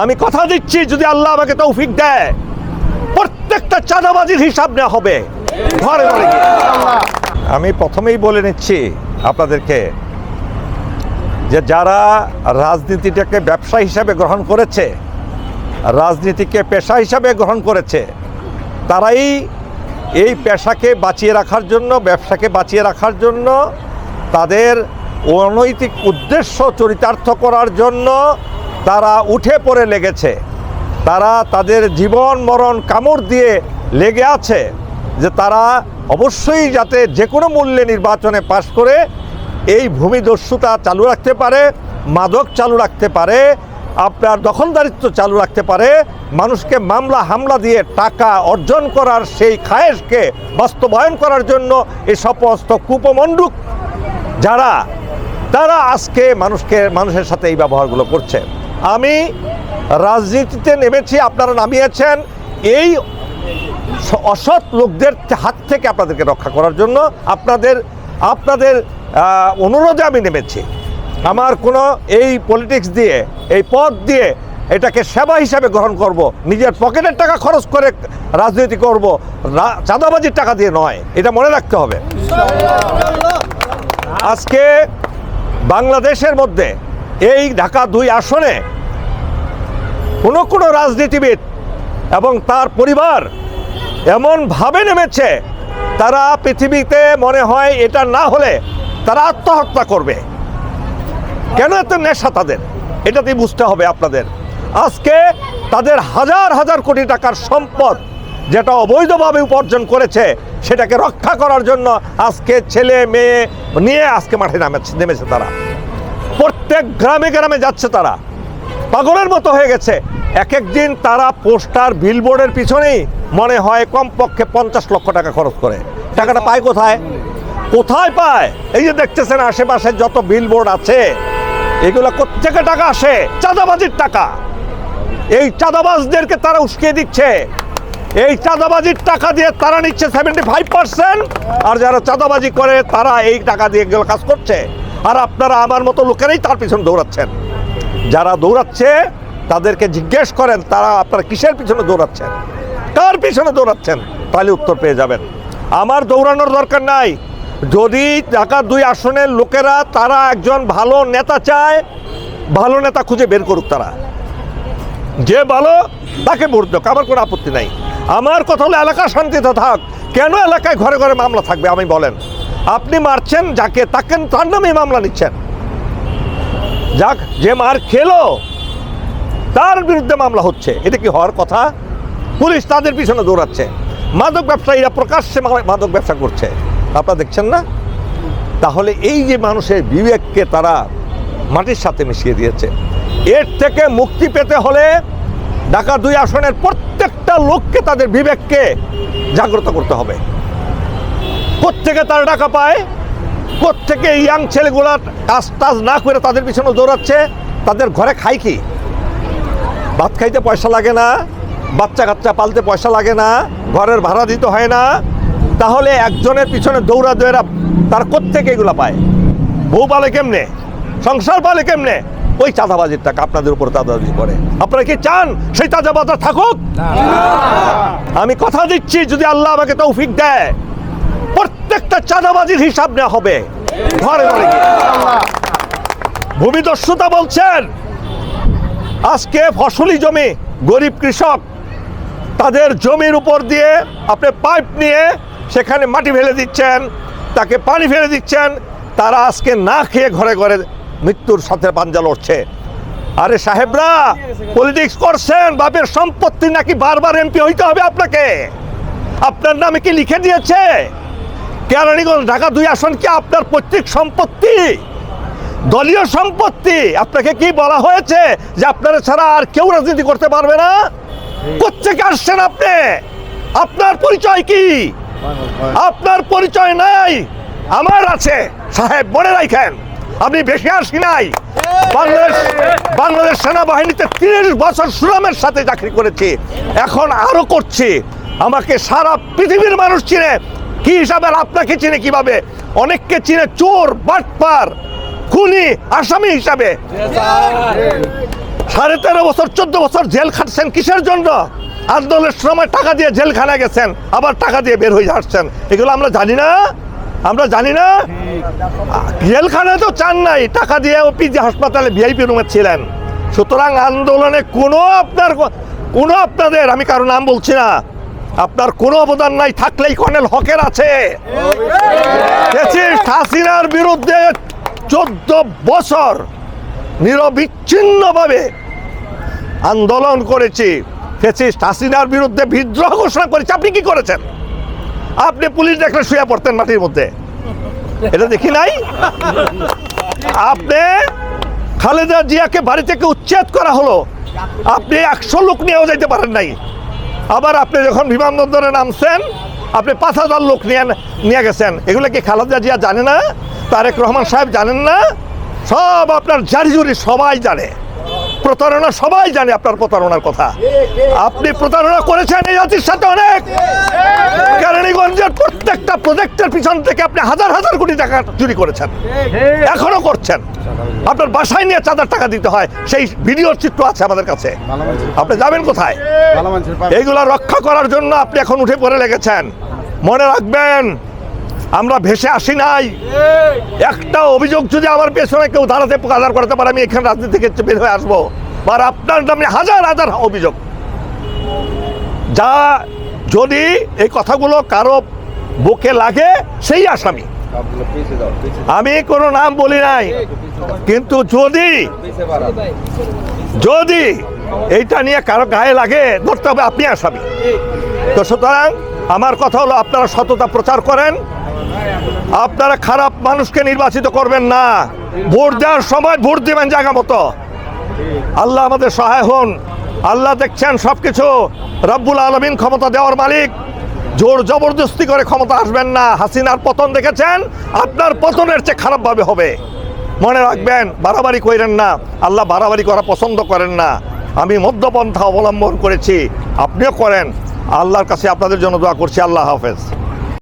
আমি কথা দিচ্ছি, যদি আল্লাহ আমাকে তৌফিক দেয়, প্রত্যেকটা চাঁদাবাজির হিসাব নেওয়া হবে ঘরে ঘরে গিয়ে। আমি প্রথমেই বলে নিচ্ছি আপনাদেরকে যে যারা রাজনীতিটাকে ব্যবসা হিসাবে গ্রহণ করেছে, রাজনীতিকে পেশা হিসাবে গ্রহণ করেছে, তারাই এই পেশাকে বাঁচিয়ে রাখার জন্য, ব্যবসাকে বাঁচিয়ে রাখার জন্য, তাদের অনৈতিক উদ্দেশ্য চরিতার্থ করার জন্য তারা উঠে পড়ে লেগেছে। তারা তাদের জীবন মরণ কামড় দিয়ে লেগে আছে যে তারা অবশ্যই যাতে যে কোনো মূল্যে নির্বাচনে পাশ করে এই ভূমিদস্যুতা চালু রাখতে পারে, মাদক চালু রাখতে পারে, আপনার দখলদারিত্ব চালু রাখতে পারে, মানুষকে মামলা হামলা দিয়ে টাকা অর্জন করার সেই খায়েশকে বাস্তবায়ন করার জন্য এই সমস্ত কুপমণ্ডুক যারা, তারা আজকে মানুষের সাথে এই ব্যবহারগুলো করছে। আমি রাজনীতিতে নেমেছি, আপনারা নামিয়েছেন এই অসৎ লোকদের হাত থেকে আপনাদেরকে রক্ষা করার জন্য। আপনাদের অনুরোধে আমি নেমেছি। আমার কোনো এই পলিটিক্স দিয়ে, এই পদ দিয়ে এটাকে সেবা হিসাবে গ্রহণ করব, নিজের পকেটের টাকা খরচ করে রাজনীতি করব, চাঁদাবাজির টাকা দিয়ে নয়, এটা মনে রাখতে হবে। আজকে বাংলাদেশের মধ্যে এই ঢাকা 2 আসনে কোনো রাজনীতিবিদ এবং তার পরিবার এমনভাবে নেমেছে, তারা পৃথিবীতে মনে হয় এটা না হলে তারা আত্মহত্যা করবে। কেন এত নেশা তাদের, এটাতেই বুঝতে হবে আপনাদের। আজকে তাদের হাজার হাজার কোটি টাকার সম্পদ যেটা অবৈধভাবে উপার্জন করেছে, সেটাকে রক্ষা করার জন্য আজকে ছেলে মেয়ে নিয়ে আজকে মাঠে নেমেছে তারা। প্রত্যেক গ্রামে গ্রামে যাচ্ছে, তারা পাগলের মতো হয়ে গেছে। এক দিন তারা পোস্টার বিলবোর্ডের পিছনেই মনে হয় কমপক্ষে 50 লক্ষ টাকা খরচ করে। টাকাটা পায় কোথায়? কোথায় পায়? এই যে দেখতেছেন আশেপাশে যত বিলবোর্ড আছে, এগুলো কোত্থেকে টাকা আসে? চাঁদাবাজির টাকা। এই চাঁদাবাজদেরকে তারা উস্কিয়ে দিচ্ছে। এই চাঁদাবাজির টাকা দিয়ে তারা নিচ্ছে 75%, আর যারা চাঁদাবাজি করে তারা এই টাকা দিয়ে এগুলো কাজ করছে। আর আপনারা আমার মতো লোকেরাই তার পিছনে দৌড়াচ্ছেন। যারা দৌড়াচ্ছে তাদেরকে জিজ্ঞেস করেন তারা আপনারা কিসের পিছনে দৌড়াচ্ছেন, কার পিছনে দৌড়াচ্ছেন, তাহলে উত্তর পেয়ে যাবেন। আমার দৌড়ানোর দরকার নাই। যদি ঢাকা 2 আসনের লোকেরা তারা একজন ভালো নেতা চায়, ভালো নেতা খুঁজে বের করুক। তারা যে ভালো তাকে ভোট দেখ, আমার কোনো আপত্তি নাই। আমার কথা হলো এলাকা শান্তিতে থাক। কেন এলাকায় ঘরে ঘরে মামলা থাকবে? আমি বলেন, আপনি মারছেন যাকে, তাকে তার নামে মামলা নিচ্ছেন। যাক, যে মার খেলো তার বিরুদ্ধে মামলা হচ্ছে, এটা কি হওয়ার কথা? পুলিশ তাদের পিছনে দৌড়াচ্ছে। মাদক ব্যবসায়ীরা প্রকাশ্যে মাদক ব্যবসা করছে, আপনারা দেখছেন না? তাহলে এই যে মানুষের বিবেককে তারা মাটির সাথে মিশিয়ে দিয়েছে। এর থেকে মুক্তি পেতে হলে ঢাকা 2 আসনের প্রত্যেকটা লোককে তাদের বিবেককে জাগ্রত করতে হবে। কোত্থেকে তারা টাকা পায়, কোত্থেকে ইয়াং ছেলেগুলা কাজ টাজ না করে তাদের পিছনে দৌড়াচ্ছে? তাদের ঘরে খায় কি? ভাত খাইতে পয়সা লাগে না, বাচ্চা কাচ্চা পালতে পয়সা লাগে না, ঘরের ভাড়া দিতে হয় না। তাহলে একজনের পিছনে দৌড়া তার কোত্থেকে এগুলো পায়? বউ পালে কেমনে, সংসার পালে কেমনে? ওই চাঁদাবাজির টাকা আপনাদের উপর চাঁদাবাজি করে। আপনারা কি চান সেই চাঁদাবাজ থাকুক? আমি কথা দিচ্ছি, যদি আল্লাহ আমাকে তৌফিক দেয়, প্রত্যেকটা চাঁদাবাজির হিসাব নেওয়া হবে ঘরে ঘরে গিয়ে। ভূমিদস্যুতা বলছেন, আজকে ফসলি জমি, গরিব কৃষক তাদের জমির উপর দিয়ে আপনি পাইপ নিয়ে সেখানে মাটি ফেলে দিচ্ছেন, তাকে পানি ফেলে দিচ্ছেন, তারা আজকে না খেয়ে ঘরে ঘরে মৃত্যুর সাথে পাঞ্জা লড়ছে। আরে সাহেবরা, পলিটিক্স করছেন, বাপের সম্পত্তি নাকি বারবার এমপি হইতে হবে আপনাকে? আপনার নামে কি লিখে দিয়েছে? কেরানীগঞ্জ ঢাকা 2 আসন কি আপনার পৈতৃক সম্পত্তি, দলীয় সম্পত্তি? আপনাকে কি বলা হয়েছে যে আপনারা ছাড়া আর কেউ রাজনীতি করতে পারবে না? কোত্থেকে আসছেন আপনি? আপনার পরিচয় কি? আপনার পরিচয় নাই, আমার আছে সাহেব, মনে রাখেন। আপনি বেশি আসি নাই। বাংলাদেশ সেনাবাহিনীতে 30 বছর সুনামের সাথে চাকরি করেছি, এখন আরো করছি। আমাকে সারা পৃথিবীর মানুষ চিনে। কি হিসাবে? আপনাকে চিনে কিভাবে? অনেককে চিনে চোর, বাটপার, খুনি, আসামি হিসাবে। 13.5 বছর 14 বছর জেল খাটছেন কিসের জন্য? আন্দোলনের সময় টাকা দিয়ে জেলখানায় গেছেন, আবার টাকা দিয়ে বের হয়ে আসছেন। এগুলো আমরা জানি না? আমরা জানি না? জেলখানায় তো চান নাই, টাকা দিয়ে পিজি হাসপাতালে ভিআইপি রুমে ছিলেন। সুতরাং আন্দোলনে কোনো আপনাদের, আমি কারো নাম বলছি না, আপনার কোনো অবদান নাই। থাকলেই কর্নেল হকের আছে। হাসিনার বিরুদ্ধে 14 বছর নিরবিচ্ছিন্নভাবে আন্দোলন করেছি, ফ্যাসিস্ট হাসিনার বিরুদ্ধে বিদ্রোহ ঘোষণা করেছি। আপনি কি করেছেন? আপনি পুলিশ দেখলে শুয়ে পড়তেন মাটির মধ্যে, এটা দেখি নাই? আপনি খালেদা জিয়াকে বাড়ি থেকে উচ্ছেদ করা হলো, আপনি 100 লোক নিয়েও যাইতে পারেন নাই। আবার আপনি যখন বিমানবন্দরে নামছেন, আপনি 5000 লোক নিয়ে গেছেন। এগুলো কি খালেদা জিয়া জানে না? তারেক রহমান সাহেব জানেন না? সব আপনার জারি জুরি সবাই জানে, প্রতারণা সবাই জানে আপনার প্রতারণার কথা। আপনি প্রতারণা করেছেন এই জাতির সাথে অনেক। কেরানীগঞ্জের প্রত্যেকটা প্রজেক্টের পিছন থেকে আপনি হাজার হাজার কোটি টাকা চুরি করেছেন, এখনো করছেন। আপনার বাসায় নিয়ে চাঁদার টাকা দিতে হয়, সেই ভিডিওর চিত্র আছে আমাদের কাছে। আপনি যাবেন কোথায়? এইগুলা রক্ষা করার জন্য আপনি এখন উঠে পড়ে লেগেছেন। মনে রাখবেন, আমরা ভেসে আসি নাই। একটা অভিযোগ যদি আমার পেছনে কেউ দাঁড়াতে কাদার করতে পারে, আমি এখানে রাজনীতি থেকে বের হয়ে আসবো। আর আপনার নামে হাজার হাজার অভিযোগ, যা যদি এই কথাগুলো কারো বুকে লাগে সেই আসামি। আমি কোনো নাম বলি নাই, কিন্তু যদি এইটা নিয়ে কারো গায়ে লাগে, ধরতে হবে আপনি আসামি। তো সুতরাং আমার কথা হলো, আপনারা সততা প্রচার করেন। আপনারা খারাপ মানুষকে নির্বাচিত করবেন না। ভোট দেওয়ার সময় ভোট দেবেন জায়গা মতো। আল্লাহ আমাদের সহায় হন। আল্লাহ দেখছেন সবকিছু। রব্বুল আলামিন ক্ষমতা দেওয়ার মালিক। জোর জবরদস্তি করে ক্ষমতা আসবেন না। হাসিনার পতন দেখেছেন, আপনার পতনের চেয়ে খারাপভাবে হবে। মনে রাখবেন, বাড়াবাড়ি করেন না। আল্লাহ বাড়াবাড়ি করা পছন্দ করেন না। আমি মধ্যপন্থা অবলম্বন করেছি, আপনিও করেন। আল্লাহর কাছে আপনাদের জন্য দোয়া করছি। আল্লাহ হাফেজ।